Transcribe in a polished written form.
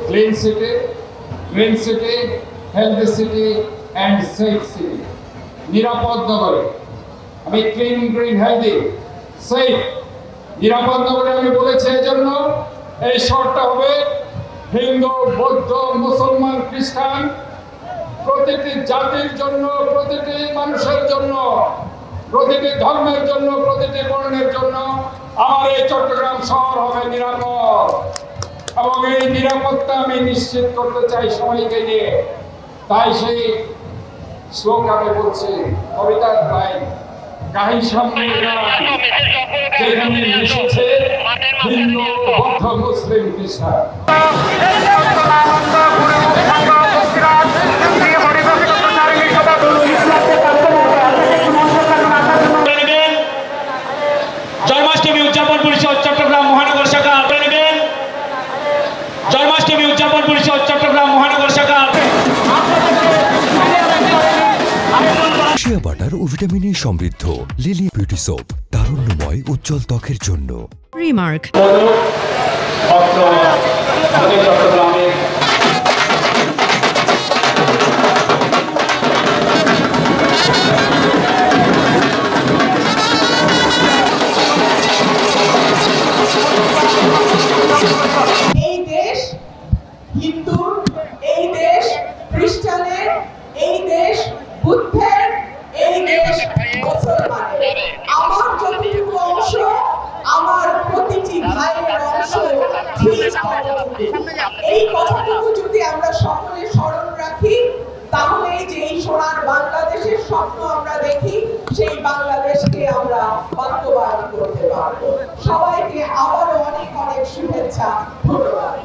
Clean city, green city, healthy city and safe city. নিরাপদ নগরী, আমি ক্লিন, গ্রিন, হেলদি, সেফ, নিরাপদ নগরী আমি বলেছি এই জন্য এই শহরটা হবে হিন্দু, বৌদ্ধ, মুসলমান, খ্রিস্টান, প্রতিটি জাতির জন্য, প্রতিটি মানুষের জন্য, প্রতিটি ধর্মের জন্য, প্রতিটি বর্ণের জন্য আমার এই চট্টগ্রাম শহর হবে নিরাপদ। এবং এই নিরাপত্তা আমি নিশ্চিত করতে চাই সবাইকে নিয়ে। তাই সেই স্লোগানে বলছি, কবিতার লাইন, গাহি সামনে যেখানে মিশেছে হিন্দু, বৌদ্ধ, মুসলিম, খ্রিস্টান। জন্মাষ্টমী উদযাপন পরিষদ চট্টগ্রাম মহানগর শাখা নেবেন। জন্মাষ্টমী উদযাপন পরিষদ চট্টগ্রাম মহানগর শাখা। শিয়া বাটার ও ভিটামিনে সমৃদ্ধ লিলি বিউটি সোপ, তারুণ্যময় উজ্জ্বল ত্বকের জন্য। রিমার্ক এই দেশ হিন্দুর, এই দেশ খ্রিস্টানের, এই দেশ বুদ্ধের, এই দেশ মুসলমানের। আমার যতটুকু অংশ, আমার প্রতিটি ভাইয়ের অংশ। এই কথাটুকু যদি আমরা সকলে স্মরণ রাখি, তাহলে যে এই সোনার বাংলাদেশের স্বপ্ন আমরা দেখি, সেই বাংলাদেশকে আমরা বাস্তবায়ন করতে পারবো। সবাইকে আবারও অনেক অনেক শুভেচ্ছা, ধন্যবাদ।